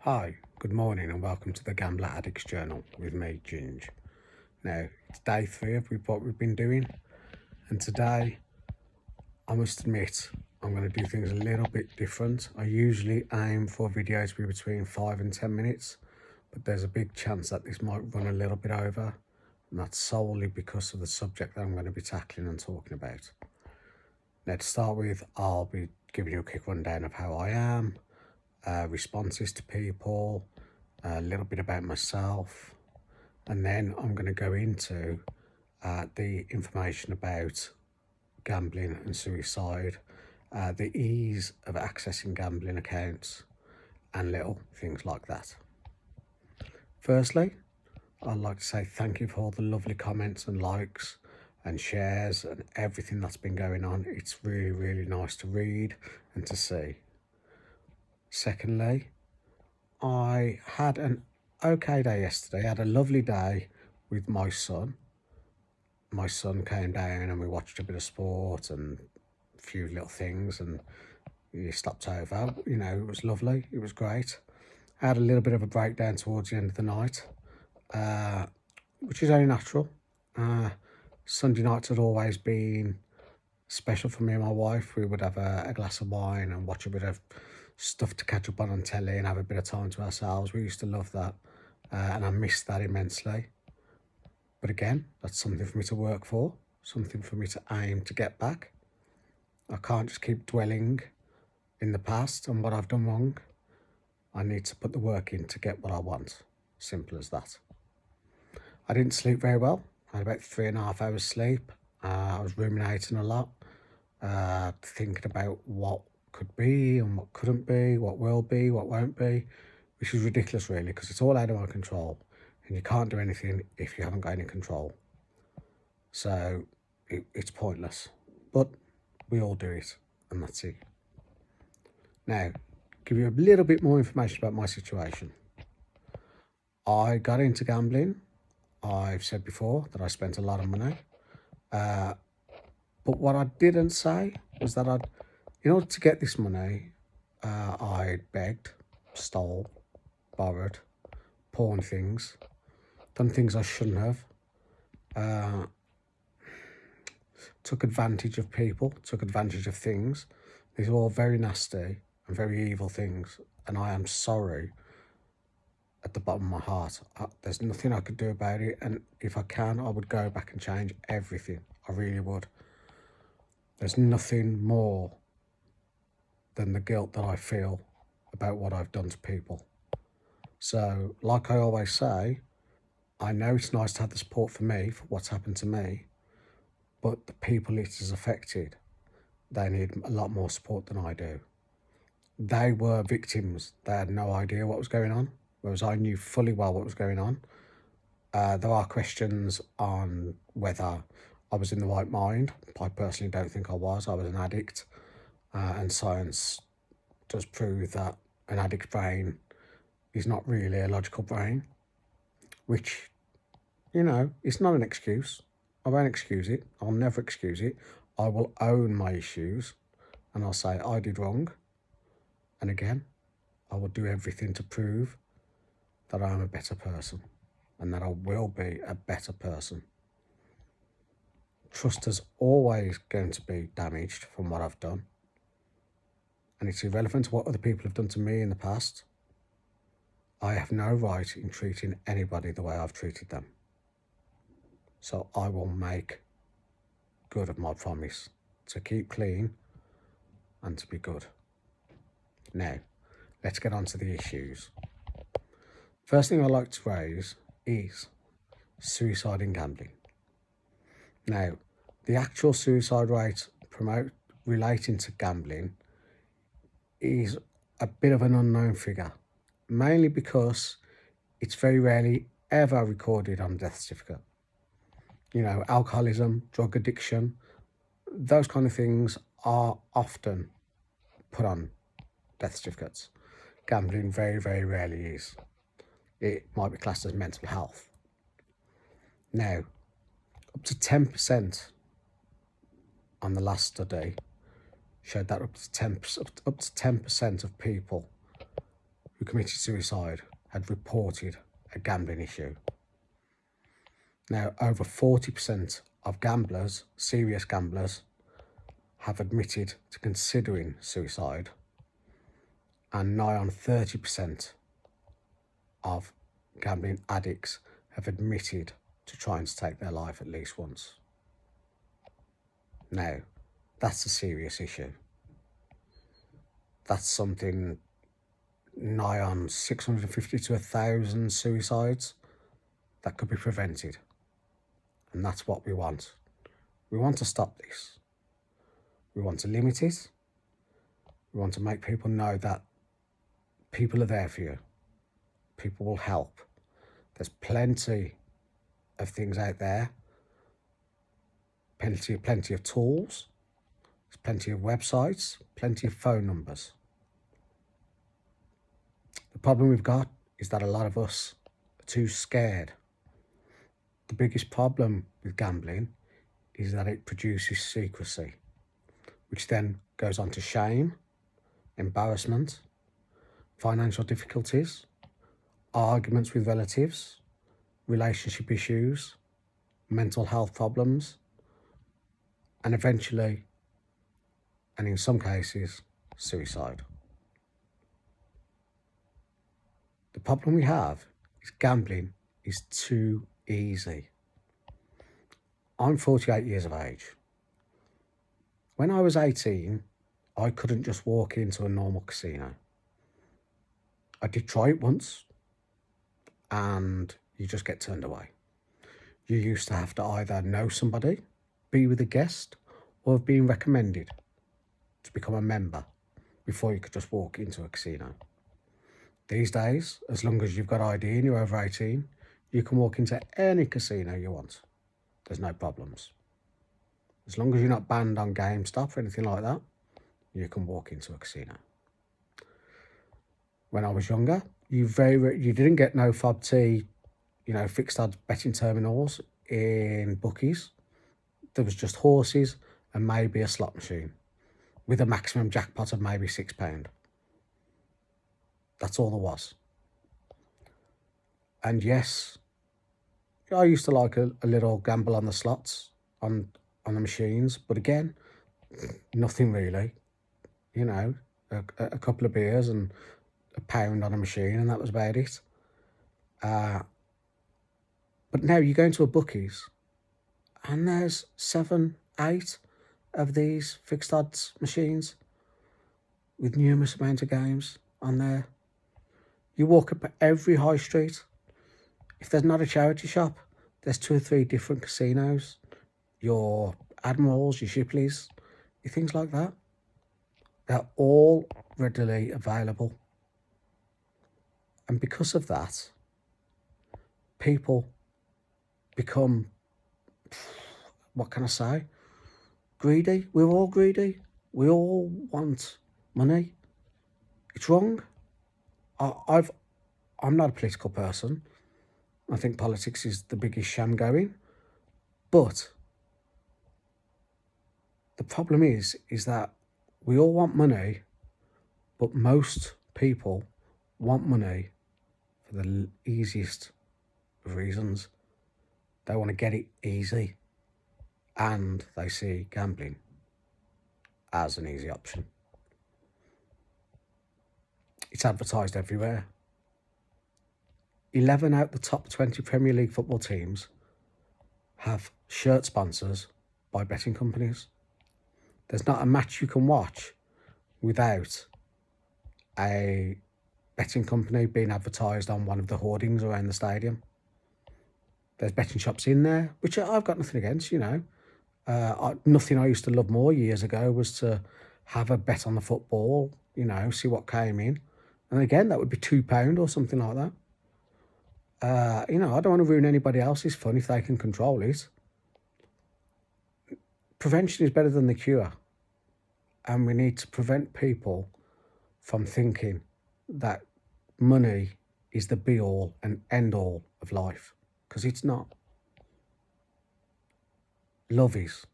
Hi, good morning and welcome to the Gambler Addicts Journal with me, Ginge. Now, it's day 3 of what we've been doing, and today, I must admit, I'm going to do things a little bit different. I usually aim for videos to be between 5 and 10 minutes, but there's a big chance that this might run a little bit over, and that's solely because of the subject that I'm going to be tackling and talking about. Now, to start with, I'll be giving you a quick rundown of how I am, responses to people, a little bit about myself, and then I'm going to go into the information about gambling and suicide, the ease of accessing gambling accounts, and little things like that. Firstly, I'd like to say thank you for all the lovely comments and likes and shares and everything that's been going on. It's really, really nice to read and to see. Secondly, I had an okay day yesterday. I had a lovely day with my son. My son came down and we watched a bit of sport and a few little things, and he stopped over. It was lovely. It was great. I had a little bit of a breakdown towards the end of the night, which is only natural. Sunday nights had always been special for me and my wife. We would have a glass of wine and watch a bit of stuff to catch up on telly and have a bit of time to ourselves. We used to love that, and I missed that immensely. But again, that's something for me to work for, something for me to aim to get back. I can't just keep dwelling in the past and what I've done wrong. I need to put the work in to get what I want. Simple as that. I didn't sleep very well. I had about 3.5 hours sleep. I was ruminating a lot, thinking about what could be and what couldn't be, what will be, what won't be, which is ridiculous really, because it's all out of my control and you can't do anything if you haven't got any control. So it's pointless, but we all do it, and that's it. Now, give you a little bit more information about my situation. I got into gambling. I've said before that I spent a lot of money. But what I didn't say was that in order to get this money, I begged, stole, borrowed, pawned things, done things I shouldn't have, took advantage of people, took advantage of things. These are all very nasty and very evil things, and I am sorry at the bottom of my heart. There's nothing I could do about it, and if I can, I would go back and change everything. I really would. There's nothing more than the guilt that I feel about what I've done to people. So, like I always say, I know it's nice to have the support for me, for what's happened to me, but the people it has affected, they need a lot more support than I do. They were victims. They had no idea what was going on, whereas I knew fully well what was going on. There are questions on whether I was in the right mind. I personally don't think I was. I was an addict, and science does prove that an addict's brain is not really a logical brain, which, it's not an excuse. I won't excuse it. I'll never excuse it. I will own my issues and I'll say I did wrong. And again, I will do everything to prove that I'm a better person and that I will be a better person. Trust is always going to be damaged from what I've done. And it's irrelevant to what other people have done to me in the past. I have no right in treating anybody the way I've treated them. So I will make good of my promise to keep clean and to be good. Now, let's get on to the issues. First thing I'd like to raise is suicide in gambling. Now, the actual suicide rate relating to gambling is a bit of an unknown figure, mainly because it's very rarely ever recorded on a death certificate. Alcoholism, drug addiction, those kind of things are often put on death certificates. Gambling very, very rarely is. It might be classed as mental health. Now, up to 10% on the last study showed that up to 10% of people who committed suicide had reported a gambling issue. Now, over 40% of gamblers, serious gamblers, have admitted to considering suicide, and nigh on 30% of gambling addicts have admitted to trying to take their life at least once. Now, that's a serious issue. That's something nigh on 650 to 1,000 suicides that could be prevented. And that's what we want. We want to stop this. We want to limit it. We want to make people know that people are there for you. People will help. There's plenty of things out there. Plenty of tools. There's plenty of websites. Plenty of phone numbers. The problem we've got is that a lot of us are too scared. The biggest problem with gambling is that it produces secrecy, which then goes on to shame, embarrassment, financial difficulties, arguments with relatives, relationship issues, mental health problems, and eventually, and in some cases, suicide. The problem we have is gambling is too easy. I'm 48 years of age. When I was 18, I couldn't just walk into a normal casino. I did try it once, and you just get turned away. You used to have to either know somebody, be with a guest, or have been recommended to become a member before you could just walk into a casino. These days, as long as you've got ID and you're over 18, you can walk into any casino you want. There's no problems. As long as you're not banned on GameStop or anything like that, you can walk into a casino. When I was younger, you didn't get no fob tea, fixed odds betting terminals in bookies. There was just horses and maybe a slot machine with a maximum jackpot of maybe £6. That's all there was. And yes, I used to like a little gamble on the slots, on the machines, but again, nothing really. A couple of beers and £1 on a machine, and that was about it. But now you go into a bookies, and there's 7, 8 of these fixed odds machines with numerous amounts of games on there. You walk up every high street. If there's not a charity shop, there's 2 or 3 different casinos. Your Admirals, your Shipleys, your things like that. They're all readily available. And because of that, people become, what can I say? Greedy. We're all greedy. We all want money. It's wrong. I'm not a political person. I think politics is the biggest sham going. But the problem is that we all want money, but most people want money for the easiest of reasons. They want to get it easy, and they see gambling as an easy option. It's advertised everywhere. 11 out of the top 20 Premier League football teams have shirt sponsors by betting companies. There's not a match you can watch without a betting company being advertised on one of the hoardings around the stadium. There's betting shops in there, which I've got nothing against, Nothing I used to love more years ago was to have a bet on the football, see what came in. And again, that would be £2 or something like that. I don't want to ruin anybody else's fun if they can control it. Prevention is better than the cure. And we need to prevent people from thinking that money is the be-all and end-all of life, because it's not. Love is.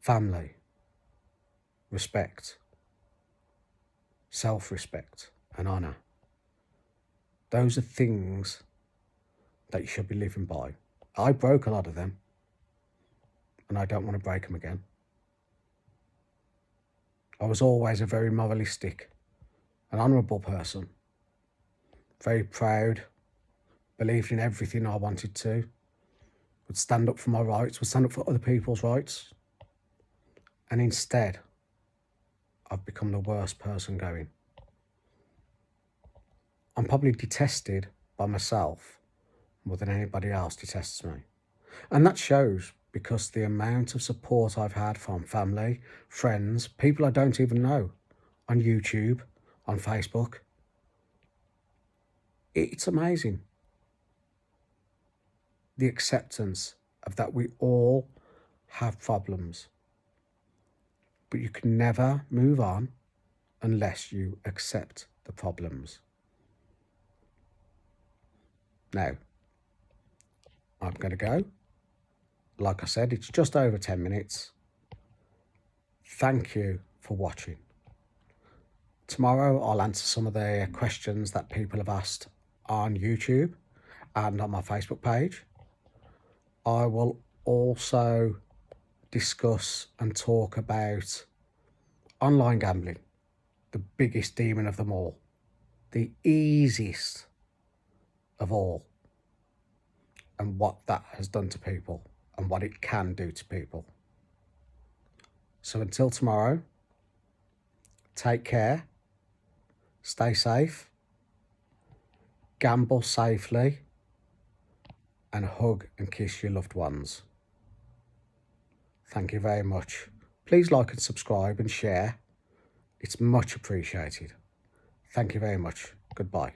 Family. Respect. Self-respect. and honour. Those are things that you should be living by. I broke a lot of them, and I don't want to break them again. I was always a very moralistic, an honourable person, very proud, believed in everything I wanted to, would stand up for my rights, would stand up for other people's rights. And instead, I've become the worst person going. I'm probably detested by myself more than anybody else detests me. And that shows because the amount of support I've had from family, friends, people I don't even know, on YouTube, on Facebook. It's amazing. The acceptance of that we all have problems. But you can never move on unless you accept the problems. Now, I'm going to go. Like I said, it's just over 10 minutes. Thank you for watching. Tomorrow, I'll answer some of the questions that people have asked on YouTube and on my Facebook page. I will also discuss and talk about online gambling, the biggest demon of them all, the easiest of all, and what that has done to people and what it can do to people. So until tomorrow, take care, stay safe, gamble safely, and hug and kiss your loved ones. Thank you very much. Please like and subscribe and share. It's much appreciated. Thank you very much. Goodbye.